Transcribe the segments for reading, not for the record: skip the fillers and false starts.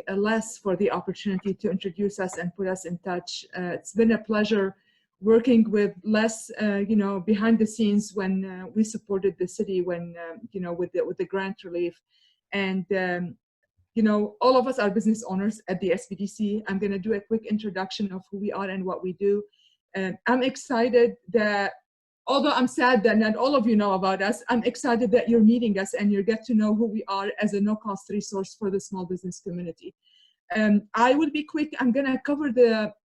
Les for the opportunity to introduce us and put us in touch. It's been a pleasure working with Les, behind the scenes when we supported the city when, with the grant relief. And, all of us are business owners at the SBDC. I'm going to do a quick introduction of who we are and what we do. I'm excited that, although I'm sad that not all of you know about us, I'm excited that you're meeting us and you get to know who we are as a no-cost resource for the small business community. I will be quick. I'm going to cover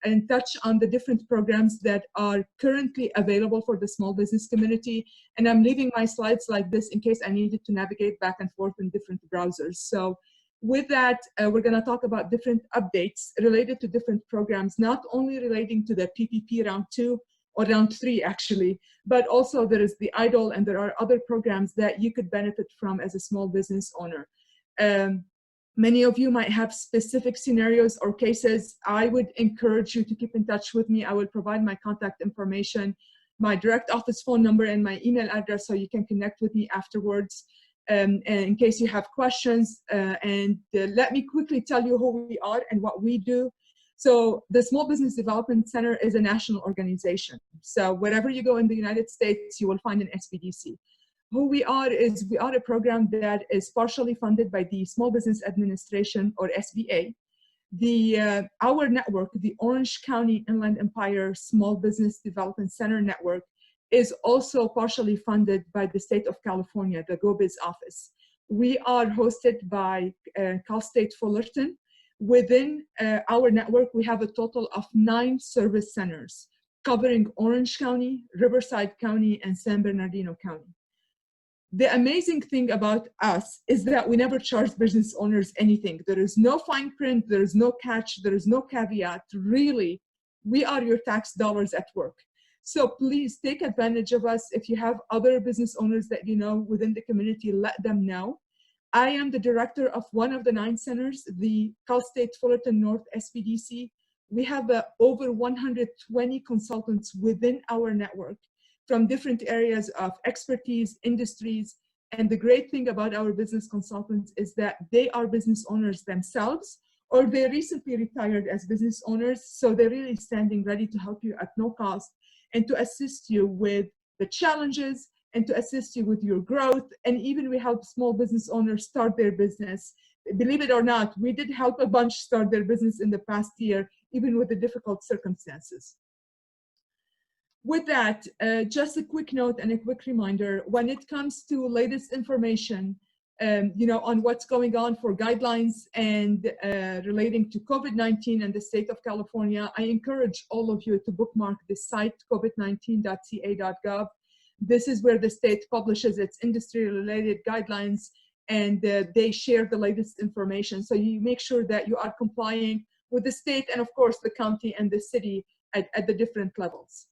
and touch on the different programs that are currently available for the small business community. And I'm leaving my slides like this in case I needed to navigate back and forth in different browsers. So with that, we're going to talk about different updates related to different programs, not only relating to the PPP round 2 or round 3 actually, but also there is the IDOL and there are other programs that you could benefit from as a small business owner. Many of you might have specific scenarios or cases. I would encourage you to keep in touch with me. I will provide my contact information, my direct office phone number and my email address so you can connect with me afterwards. And in case you have questions, let me quickly tell you who we are and what we do. So the Small Business Development Center is a national organization. So wherever you go in the United States, you will find an SBDC. Who we are is we are a program that is partially funded by the Small Business Administration or SBA. Our network, the Orange County Inland Empire Small Business Development Center network, is also partially funded by the state of California, the GoBiz office. We are hosted by Cal State Fullerton. Within our network, we have a total of 9 service centers covering Orange County, Riverside County, and San Bernardino County. The amazing thing about us is that we never charge business owners anything. There is no fine print, there is no catch, there is no caveat. Really, we are your tax dollars at work. So please take advantage of us. If you have other business owners that you know within the community, let them know. I am the director of one of the 9 centers, the Cal State Fullerton North SBDC. We have over 120 consultants within our network from different areas of expertise, industries. And the great thing about our business consultants is that they are business owners themselves, or they recently retired as business owners. So they're really standing ready to help you at no cost and to assist you with the challenges and to assist you with your growth. And even we help small business owners start their business. Believe it or not, we did help a bunch start their business in the past year, even with the difficult circumstances. With that, just a quick note and a quick reminder, when it comes to latest information, on what's going on for guidelines and relating to COVID-19 and the state of California, I encourage all of you to bookmark the site covid19.ca.gov. This is where the state publishes its industry-related guidelines and they share the latest information. So you make sure that you are complying with the state and of course the county and the city at the different levels.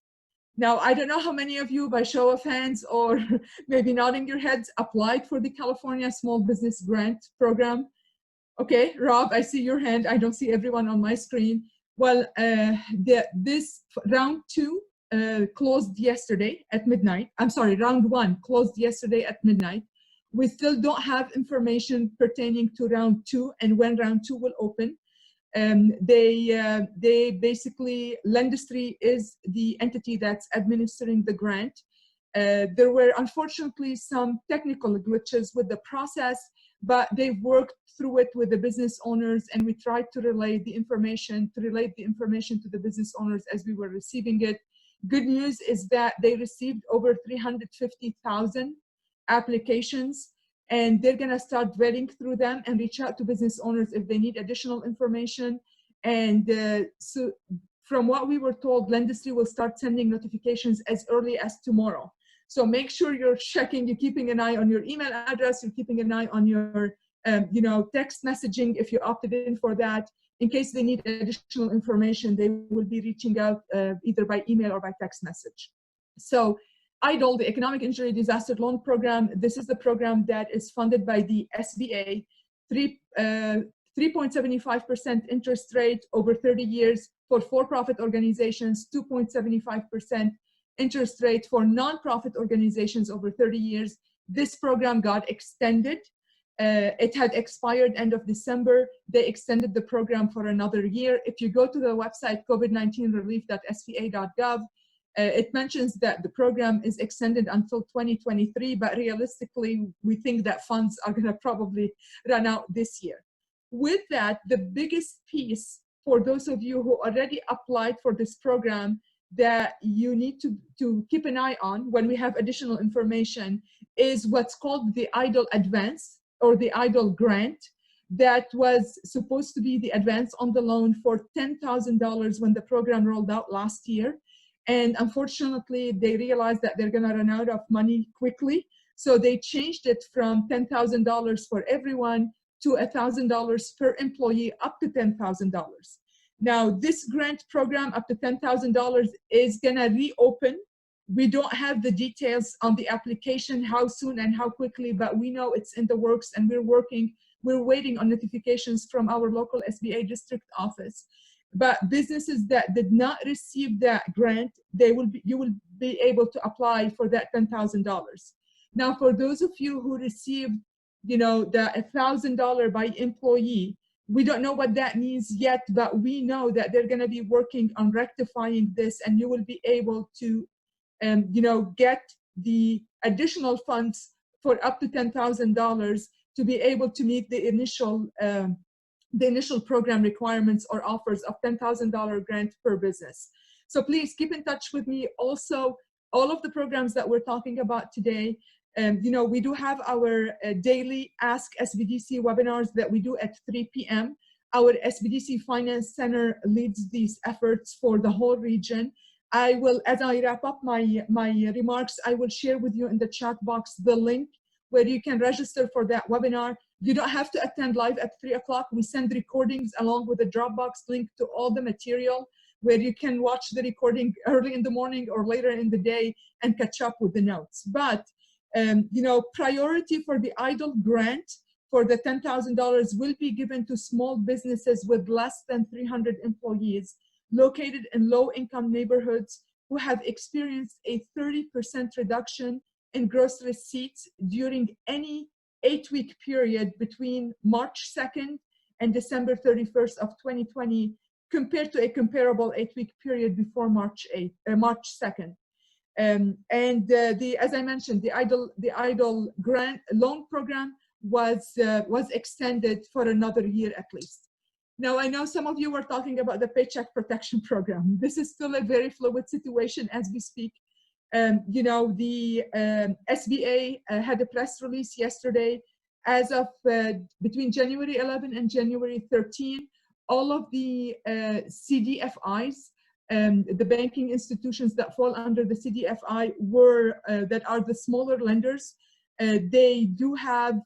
Now, I don't know how many of you, by show of hands or maybe nodding your heads, applied for the California Small Business Grant Program. Okay, Rob, I see your hand. I don't see everyone on my screen. Well, this round 2 closed yesterday at midnight. I'm sorry, round 1 closed yesterday at midnight. We still don't have information pertaining to round 2 and when round 2 will open. They basically, Lendistry is the entity that's administering the grant. There were unfortunately some technical glitches with the process, but they've worked through it with the business owners, and we tried to relay the information to the business owners as we were receiving it. Good news is that they received over 350,000 applications, and they're going to start vetting through them and reach out to business owners if they need additional information. And so from what we were told, Lendistry will start sending notifications as early as tomorrow. So make sure you're checking, you're keeping an eye on your email address, you're keeping an eye on your text messaging if you opted in for that. In case they need additional information, they will be reaching out either by email or by text message. So IDOL, the Economic Injury Disaster Loan Program, this is the program that is funded by the SBA, 3.75% interest rate over 30 years for for-profit organizations, 2.75% interest rate for nonprofit organizations over 30 years. This program got extended It had expired end of December. They extended the program for another year. If you go to the website covid19relief.sba.gov, it mentions that the program is extended until 2023, but realistically, we think that funds are going to probably run out this year. With that, the biggest piece for those of you who already applied for this program that you need to keep an eye on when we have additional information is what's called the EIDL advance or the EIDL grant. That was supposed to be the advance on the loan for $10,000 when the program rolled out last year. And unfortunately, they realized that they're going to run out of money quickly. So they changed it from $10,000 for everyone to $1,000 per employee up to $10,000. Now, this grant program up to $10,000 is going to reopen. We don't have the details on the application, how soon and how quickly, but we know it's in the works and we're waiting on notifications from our local SBA district office. But businesses that did not receive that grant, you will be able to apply for that $10,000. Now, for those of you who received, the $1,000 by employee, we don't know what that means yet, but we know that they're going to be working on rectifying this, and you will be able to, get the additional funds for up to $10,000 to be able to meet the initial program requirements or offers of $10,000 grant per business. So please keep in touch with me. Also, all of the programs that we're talking about today, we do have our daily Ask SBDC webinars that we do at 3 p.m. Our SBDC Finance Center leads these efforts for the whole region. I will, as I wrap up my remarks, I will share with you in the chat box the link where you can register for that webinar. You don't have to attend live at 3 o'clock. We send recordings along with a Dropbox link to all the material where you can watch the recording early in the morning or later in the day and catch up with the notes. But, priority for the EIDL grant for the $10,000 will be given to small businesses with less than 300 employees located in low-income neighborhoods who have experienced a 30% reduction in gross receipts during any 8-week period between March 2nd and December 31st of 2020 compared to a comparable 8-week period before March 2nd. As I mentioned, the EIDL grant loan program was extended for another year at least. Now, I know some of you were talking about the Paycheck Protection Program. This is still a very fluid situation as we speak. The SBA had a press release yesterday. As of between January 11 and January 13, all of the CDFIs, the banking institutions that fall under the CDFI that are the smaller lenders, they do have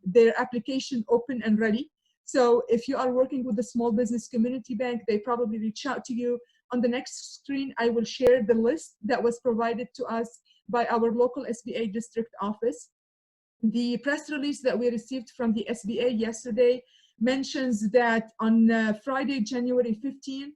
their application open and ready. So if you are working with the Small Business Community Bank, they probably reach out to you. On the next screen, I will share the list that was provided to us by our local SBA district office. The press release that we received from the SBA yesterday mentions that on Friday, January 15,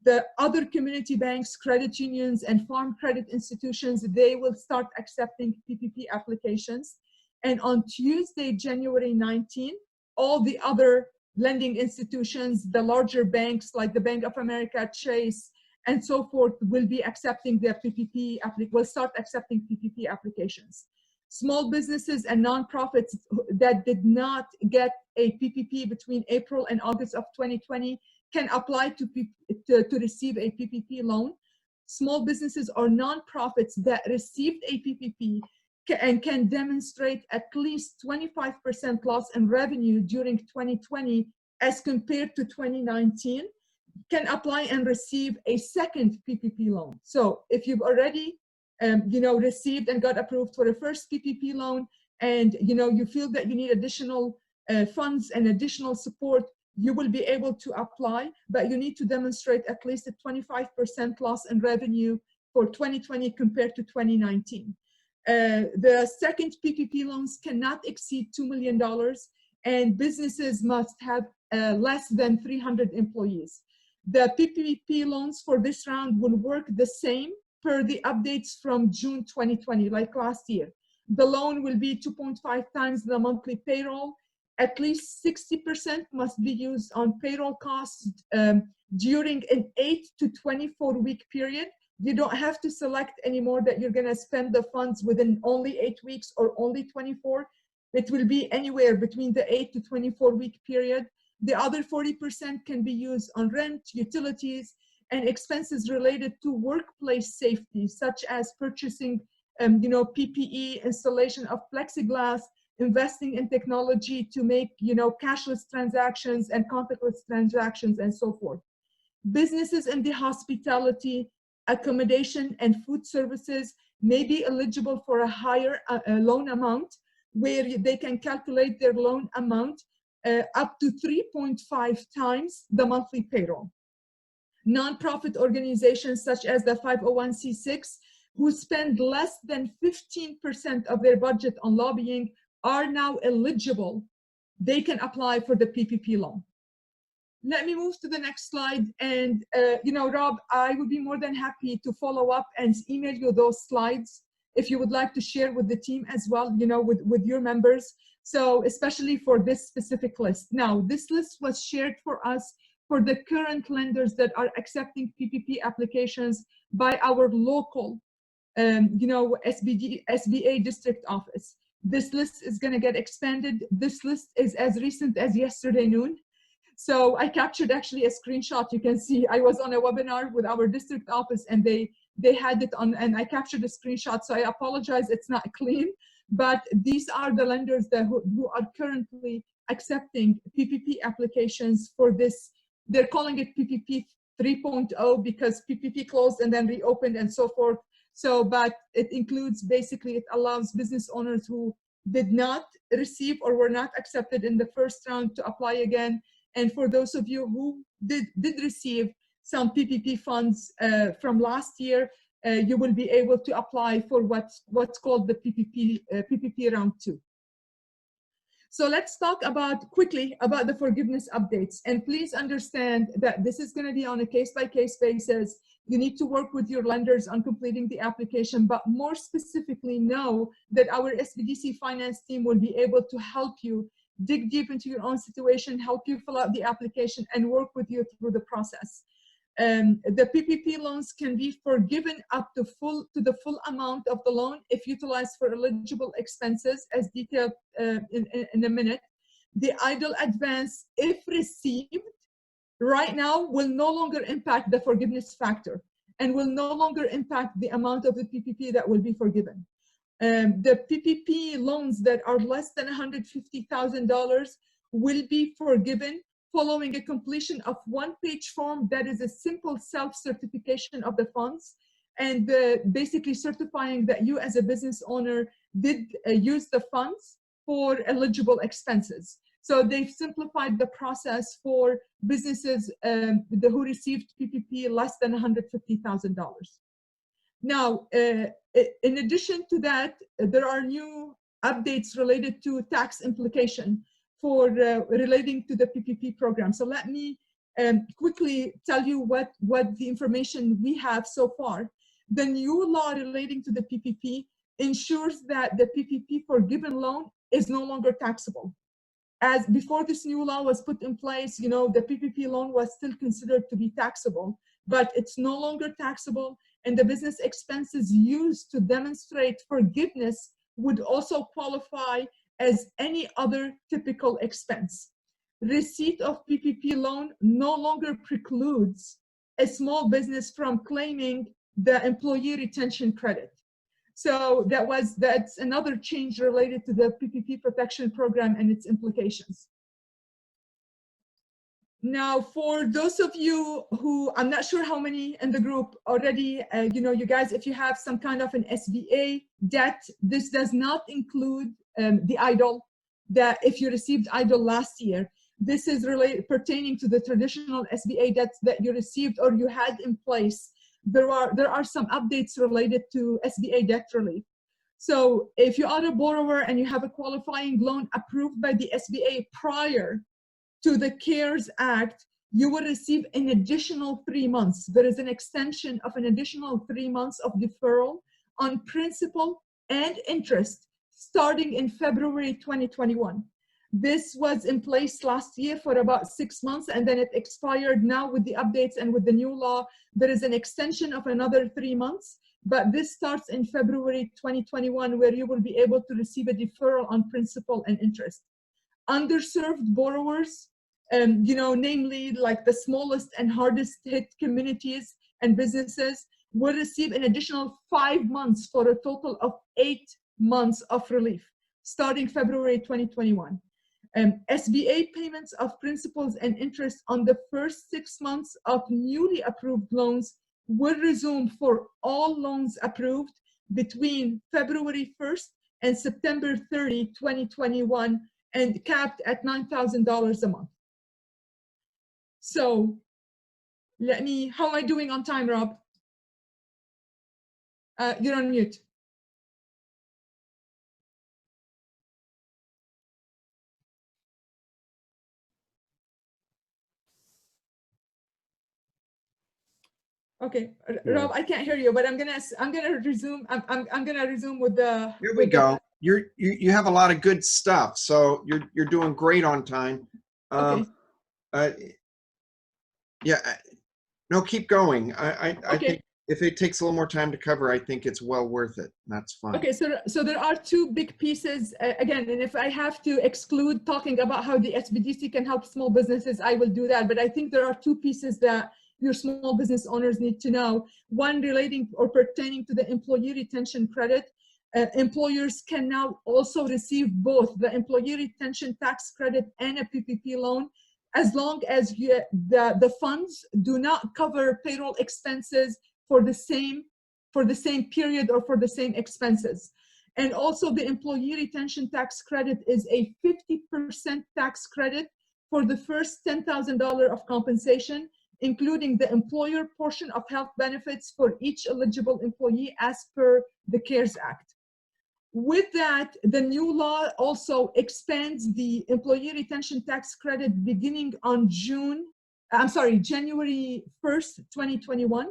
the other community banks, credit unions, and farm credit institutions, they will start accepting PPP applications. And on Tuesday, January 19, all the other lending institutions, the larger banks like the Bank of America, Chase, and so forth, will be accepting their PPP, will start accepting PPP applications. Small businesses and nonprofits that did not get a PPP between April and August of 2020 can apply to receive a PPP loan. Small businesses or nonprofits that received a PPP and can demonstrate at least 25% loss in revenue during 2020 as compared to 2019 can apply and receive a second PPP loan. So if you've already received and got approved for a first PPP loan and you feel that you need additional funds and additional support, you will be able to apply, but you need to demonstrate at least a 25% loss in revenue for 2020 compared to 2019. The second PPP loans cannot exceed $2 million, and businesses must have less than 300 employees. The PPP loans for this round will work the same per the updates from June 2020, like last year. The loan will be 2.5 times the monthly payroll. At least 60% must be used on payroll costs during an 8 to 24 week period. You don't have to select anymore that you're going to spend the funds within only 8 weeks or only 24. It will be anywhere between the 8 to 24 week period. The other 40% can be used on rent, utilities, and expenses related to workplace safety, such as purchasing PPE, installation of plexiglass, investing in technology to make cashless transactions and contactless transactions, and so forth. Businesses in the hospitality, accommodation, and food services may be eligible for a higher loan amount, where they can calculate their loan amount up to 3.5 times the monthly payroll. Nonprofit organizations such as the 501c6, who spend less than 15% of their budget on lobbying, are now eligible. They can apply for the PPP loan. Let me move to the next slide. And, Rob, I would be more than happy to follow up and email you those slides if you would like to share with the team as well, with your members. So especially for this specific list. Now, this list was shared for us for the current lenders that are accepting PPP applications by our local, SBA district office. This list is going to get expanded. This list is as recent as yesterday noon. So I captured actually a screenshot. You can see I was on a webinar with our district office, and they had it on, and I captured a screenshot. So I apologize, it's not clean, but these are the lenders who are currently accepting PPP applications for this. They're calling it PPP 3.0 because PPP closed and then reopened and so forth. So, but it includes, basically, it allows business owners who did not receive or were not accepted in the first round to apply again. And for those of you who did receive some PPP funds from last year, you will be able to apply for what's called the PPP round 2. So let's talk quickly about the forgiveness updates. And please understand that this is going to be on a case-by-case basis. You need to work with your lenders on completing the application, but more specifically, know that our SBDC finance team will be able to help you dig deep into your own situation, help you fill out the application, and work with you through the process. The PPP loans can be forgiven up to the full amount of the loan if utilized for eligible expenses, as detailed in a minute. The idle advance, if received right now, will no longer impact the forgiveness factor and will no longer impact the amount of the PPP that will be forgiven. The PPP loans that are less than $150,000 will be forgiven following a completion of one-page form that is a simple self-certification of the funds, and basically certifying that you as a business owner did use the funds for eligible expenses. So they've simplified the process for businesses who received PPP less than $150,000. Now, in addition to that, there are new updates related to tax implication for relating to the PPP program. So let me quickly tell you what the information we have so far. The new law relating to the PPP ensures that the PPP forgiven loan is no longer taxable. As before this new law was put in place, the PPP loan was still considered to be taxable, but it's no longer taxable, and the business expenses used to demonstrate forgiveness would also qualify as any other typical expense. Receipt of PPP loan no longer precludes a small business from claiming the employee retention credit. So that's another change related to the PPP protection program and its implications. Now, for those of you who, I'm not sure how many in the group already, you guys, if you have some kind of an SBA debt, this does not include the EIDL, that if you received EIDL last year. This is pertaining to the traditional SBA debts that you received or you had in place. There are some updates related to SBA debt relief. So if you are a borrower and you have a qualifying loan approved by the SBA prior to the CARES Act, you will receive an additional 3 months. There is an extension of an additional 3 months of deferral on principal and interest starting in February 2021. This was in place last year for about 6 months, and then it expired. Now with the updates and with the new law, there is an extension of another 3 months, but this starts in February 2021, where you will be able to receive a deferral on principal and interest. Underserved borrowers, namely like the smallest and hardest hit communities and businesses, will receive an additional 5 months for a total of 8 months of relief, starting February 2021. SBA payments of principals and interest on the first 6 months of newly approved loans will resume for all loans approved between February 1st and September 30, 2021, and capped at $9,000 a month. So how am I doing on time, Rob? You're on mute. Okay, Rob, I can't hear you, but I'm gonna resume. I'm gonna resume with the. Here we go. You have a lot of good stuff, so you're doing great on time. Okay. Yeah, no, keep going. I Okay. think if it takes a little more time to cover, I think it's well worth it. That's fine. Okay, so there are two big pieces again, and if I have to exclude talking about how the SBDC can help small businesses, I will do that. But I think there are two pieces that your small business owners need to know. One relating or pertaining to the employee retention credit. Employers can now also receive both the employee retention tax credit and a PPP loan, as long as the funds do not cover payroll expenses for the same period or for the same expenses. And also the employee retention tax credit is a 50% tax credit for the first $10,000 of compensation, including the employer portion of health benefits for each eligible employee as per the CARES Act. With that, the new law also expands the employee retention tax credit beginning on January 1st, 2021.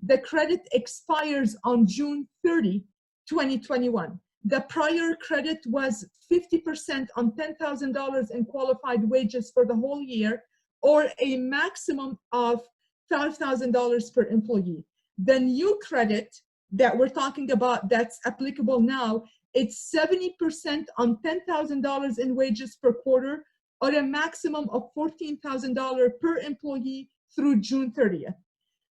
The credit expires on June 30, 2021. The prior credit was 50% on $10,000 in qualified wages for the whole year, or a maximum of $5,000 per employee. The new credit that we're talking about that's applicable now, it's 70% on $10,000 in wages per quarter, or a maximum of $14,000 per employee through June 30th.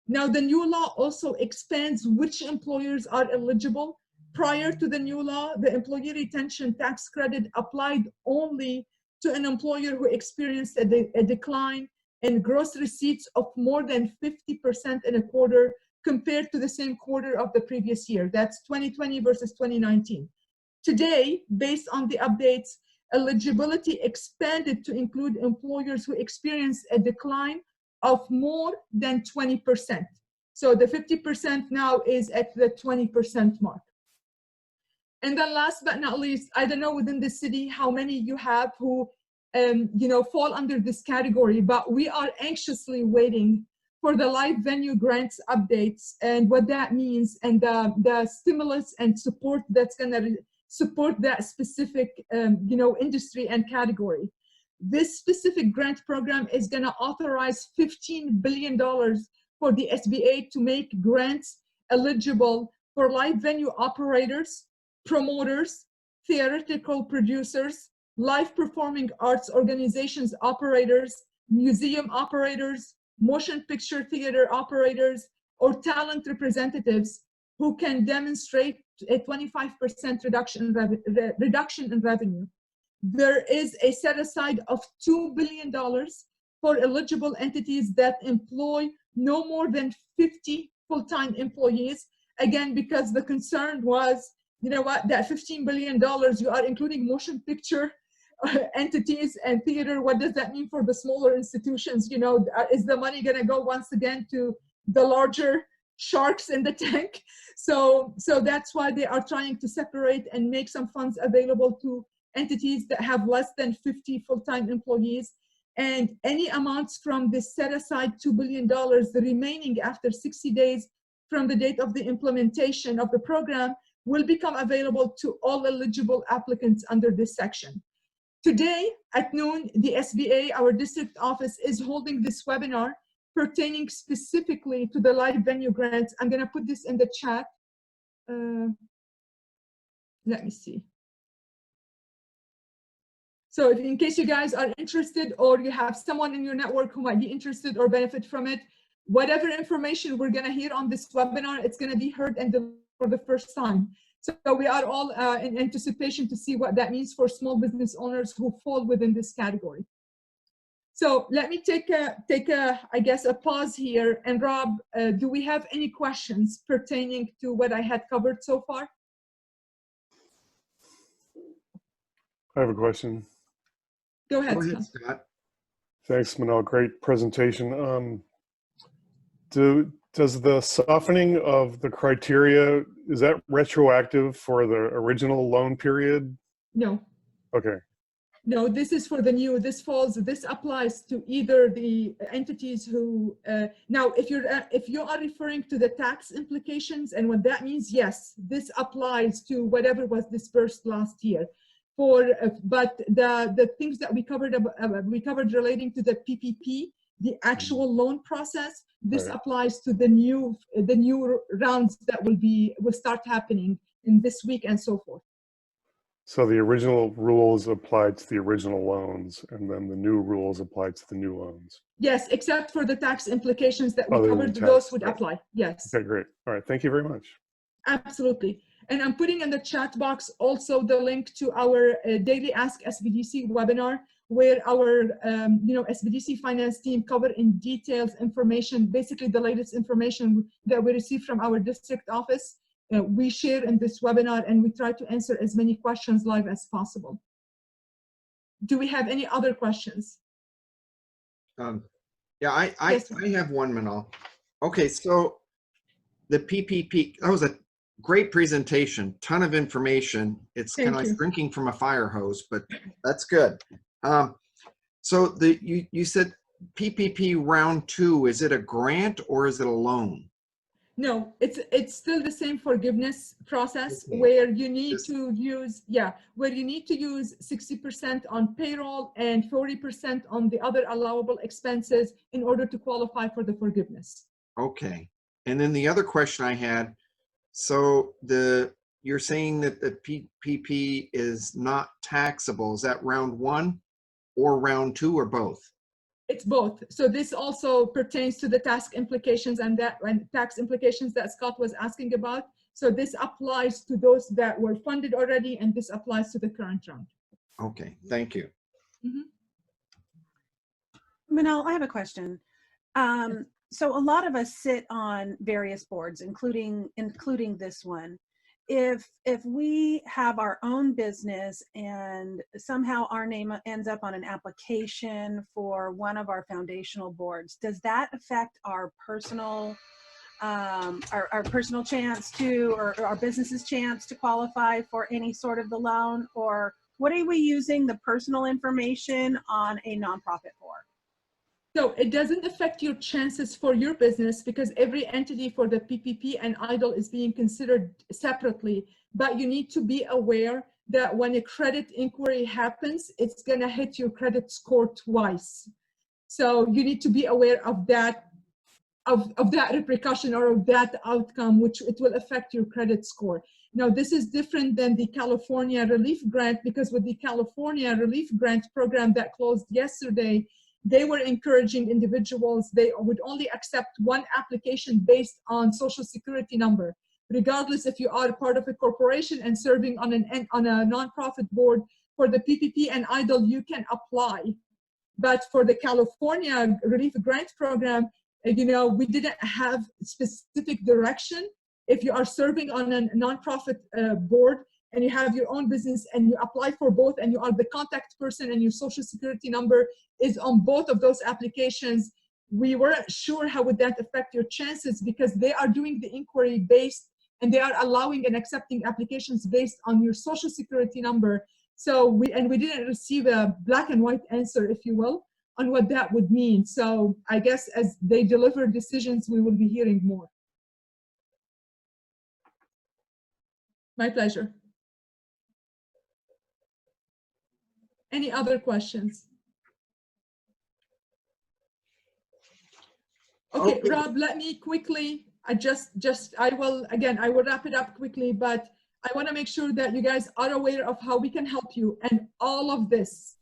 Now, the new law also expands which employers are eligible. Prior to the new law, the employee retention tax credit applied only to an employer who experienced a decline in gross receipts of more than 50% in a quarter compared to the same quarter of the previous year. That's 2020 versus 2019. Today, based on the updates, eligibility expanded to include employers who experienced a decline of more than 20%. So the 50% now is at the 20% mark. And then last but not least, I don't know within the city how many you have who fall under this category, but we are anxiously waiting for the live venue grants updates and what that means, and the stimulus and support that's gonna support that specific industry and category. This specific grant program is going to authorize $15 billion for the SBA to make grants eligible for live venue operators, promoters, theatrical producers, live performing arts organizations operators, museum operators, motion picture theater operators, or talent representatives who can demonstrate a 25% reduction in revenue. There is a set aside of $2 billion for eligible entities that employ no more than 50 full-time employees. Again, because the concern was, that $15 billion, you are including motion picture entities and theater. What does that mean for the smaller institutions? Is the money going to go once again to the larger sharks in the tank? So that's why they are trying to separate and make some funds available to entities that have less than 50 full-time employees. And any amounts from this set aside $2 billion, the remaining after 60 days from the date of the implementation of the program, will become available to all eligible applicants under this section. Today at noon, the SBA, our district office, is holding this webinar pertaining specifically to the live venue grants. I'm going to put this in the chat. Let me see. So if, in case you guys are interested, or you have someone in your network who might be interested or benefit from it, whatever information we're going to hear on this webinar, it's going to be heard and delivered for the first time. So we are all in anticipation to see what that means for small business owners who fall within this category. So let me take I guess, a pause here. And Rob, do we have any questions pertaining to what I had covered so far? I have a question. Go ahead, Go ahead, Scott. Thanks, Manal. Great presentation. Does the softening of the criteria, is that retroactive for the original loan period? No. Okay. No, this is for the new. This applies to either the entities who, now if you are referring to the tax implications and what that means, yes, this applies to whatever was dispersed last year. But the things that we covered relating to the PPP, the actual loan process, this applies to the new rounds that will start happening in this week and so forth. So the original rules applied to the original loans, and then the new rules applied to the new loans. Yes, except for the tax implications that we covered, those would apply. Yes. Okay, great. All right, thank you very much. Absolutely. And I'm putting in the chat box also the link to our daily Ask SBDC webinar, where our SBDC finance team cover in details information, basically the latest information that we receive from our district office. We share in this webinar, and we try to answer as many questions live as possible. Do we have any other questions? Yeah, I have one, Manal. Okay, so the PPP, that was a great presentation, ton of information. It's kind of like drinking from a fire hose, but that's good. So you said PPP round 2, is it a grant or is it a loan? No, it's still the same forgiveness process, where you need to use 60% on payroll and 40% on the other allowable expenses in order to qualify for the forgiveness. Okay. And then the other question I had, so you're saying that the PPP is not taxable. Is that round 1 or round 2 or both? It's both. So this also pertains to the tax implications and tax implications that Scott was asking about. So this applies to those that were funded already, and this applies to the current round. Okay, thank you. Manal, I have a question. So a lot of us sit on various boards, including this one. If we have our own business and somehow our name ends up on an application for one of our foundational boards, does that affect our personal chance to, or our business's chance to qualify for any sort of the loan? Or what are we using the personal information on a nonprofit for? So it doesn't affect your chances for your business, because every entity for the PPP and EIDL is being considered separately. But you need to be aware that when a credit inquiry happens, it's going to hit your credit score twice. So you need to be aware of that, of that repercussion or of that outcome, which it will affect your credit score. Now, this is different than the California Relief Grant, because with the California Relief Grant program that closed yesterday, they were encouraging individuals, they would only accept one application based on social security number. Regardless if you are part of a corporation and serving on a nonprofit board, for the PPP and EIDL, you can apply. But for the California Relief Grant Program, we didn't have specific direction. If you are serving on a nonprofit board, and you have your own business and you apply for both, and you are the contact person and your social security number is on both of those applications, we weren't sure how would that affect your chances, because they are doing the inquiry based, and they are allowing and accepting applications based on your social security number. So we didn't receive a black and white answer, if you will, on what that would mean. So I guess as they deliver decisions, we will be hearing more. My pleasure. Any other questions? Okay, Rob, let me quickly, I will wrap it up quickly, but I want to make sure that you guys are aware of how we can help you, and all of this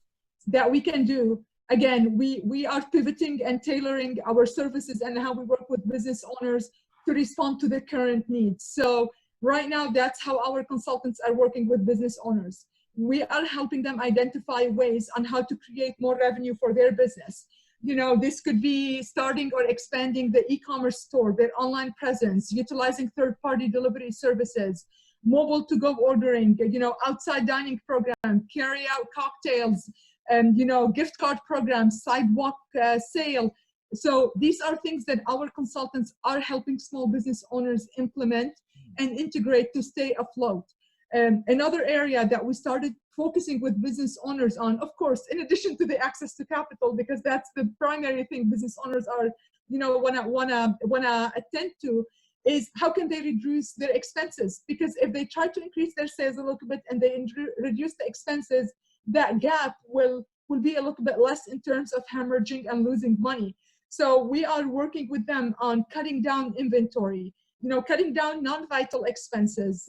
that we can do. Again, we are pivoting and tailoring our services and how we work with business owners to respond to their current needs. So right now, that's how our consultants are working with business owners. We are helping them identify ways on how to create more revenue for their business. You know, this could be starting or expanding the e-commerce store, their online presence, utilizing third-party delivery services, mobile to-go ordering, you know, outside dining program, carry-out cocktails, and, you know, gift card programs, sidewalk sale. So these are things that our consultants are helping small business owners implement and integrate to stay afloat. Another area that we started focusing with business owners on, of course, in addition to the access to capital, because that's the primary thing business owners are, you know, wanna attend to, is how can they reduce their expenses? Because if they try to increase their sales a little bit and they reduce the expenses, that gap will be a little bit less in terms of hemorrhaging and losing money. So we are working with them on cutting down inventory, you know, cutting down non-vital expenses,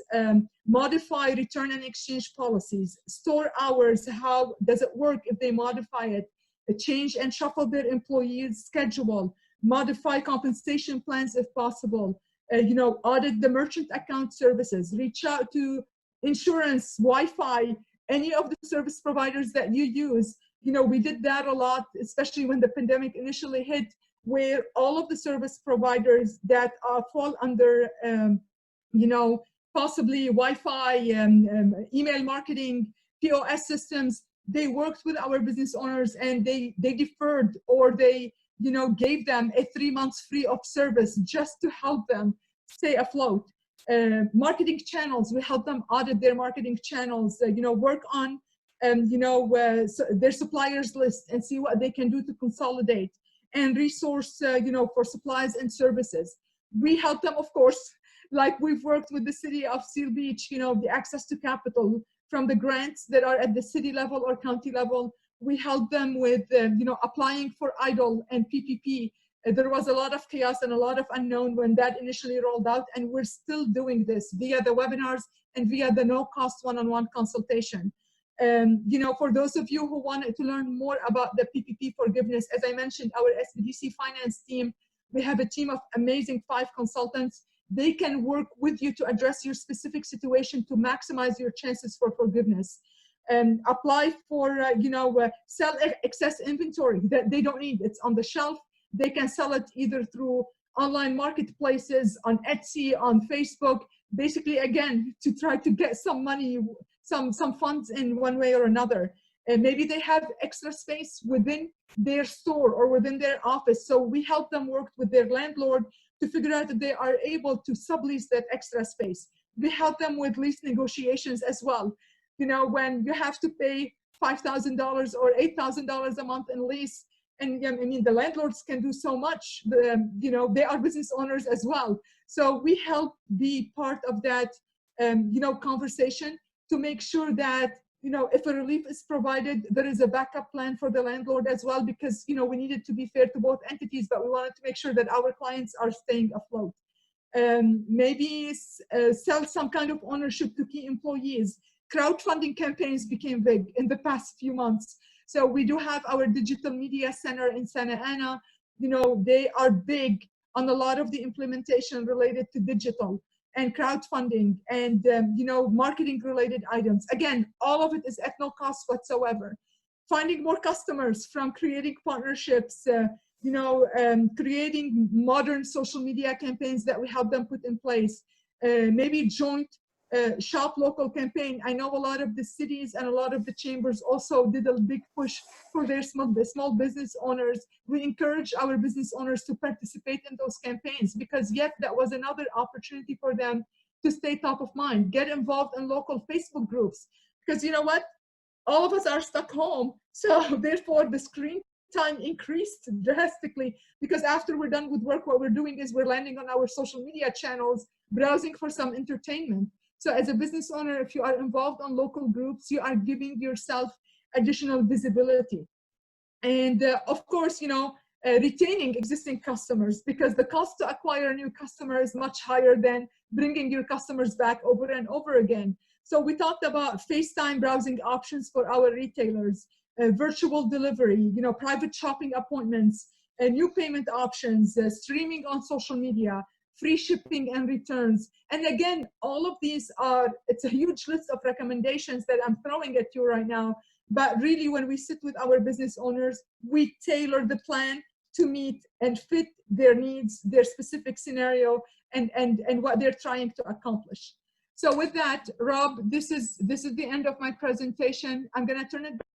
modify return and exchange policies, store hours, how does it work if they modify it, change and shuffle their employees' schedule, modify compensation plans if possible, you know, audit the merchant account services, reach out to insurance, Wi-Fi, any of the service providers that you use. You know, we did that a lot, especially when the pandemic initially hit, where all of the service providers that fall under, you know, possibly Wi-Fi, email marketing, POS systems, they worked with our business owners and they deferred, or they, you know, gave them a 3 months free of service just to help them stay afloat. Marketing channels, we help them audit their marketing channels, you know, work on, you know, their suppliers list and see what they can do to consolidate and resource, you know, for supplies and services. We help them, of course, like we've worked with the city of Seal Beach, you know, the access to capital from the grants that are at the city level or county level. We help them with, you know, applying for EIDL and PPP. There was a lot of chaos and a lot of unknown when that initially rolled out, and we're still doing this via the webinars and via the no-cost one-on-one consultation. You know, for those of you who wanted to learn more about the PPP forgiveness, as I mentioned, our SBDC finance team, we have a team of amazing 5 consultants. They can work with you to address your specific situation to maximize your chances for forgiveness. Apply for, you know, sell excess inventory that they don't need. It's on the shelf. They can sell it either through online marketplaces, on Etsy, on Facebook, basically, again, to try to get some money, some funds in one way or another. And maybe they have extra space within their store or within their office. So we help them work with their landlord to figure out if they are able to sublease that extra space. We help them with lease negotiations as well. You know, when you have to pay $5,000 or $8,000 a month in lease, and I mean, the landlords can do so much, you know, they are business owners as well. So we help be part of that, you know, conversation to make sure that, you know, if a relief is provided, there is a backup plan for the landlord as well, because, you know, we needed to be fair to both entities, but we wanted to make sure that our clients are staying afloat. Maybe sell some kind of ownership to key employees. Crowdfunding campaigns became big in the past few months. So we do have our digital media center in Santa Ana. You know, they are big on a lot of the implementation related to digital and crowdfunding and, you know, marketing related items. Again, all of it is at no cost whatsoever. Finding more customers from creating partnerships, you know, creating modern social media campaigns that we help them put in place. Maybe joint shop local campaign. I know a lot of the cities and a lot of the chambers also did a big push for their small business owners. We encourage our business owners to participate in those campaigns, because yet that was another opportunity for them to stay top of mind. Get involved in local Facebook groups, because you know what? All of us are stuck home. So therefore the screen time increased drastically, because after we're done with work, what we're doing is we're landing on our social media channels, browsing for some entertainment. So as a business owner, if you are involved on local groups, you are giving yourself additional visibility. And of course, retaining existing customers, because the cost to acquire a new customer is much higher than bringing your customers back over and over again. So we talked about FaceTime browsing options for our retailers, virtual delivery, private shopping appointments, new payment options, streaming on social media, free shipping and returns. And again, all of these it's a huge list of recommendations that I'm throwing at you right now. But really, when we sit with our business owners, we tailor the plan to meet and fit their needs, their specific scenario, and what they're trying to accomplish. So with that, Rob, this is the end of my presentation. I'm going to turn it back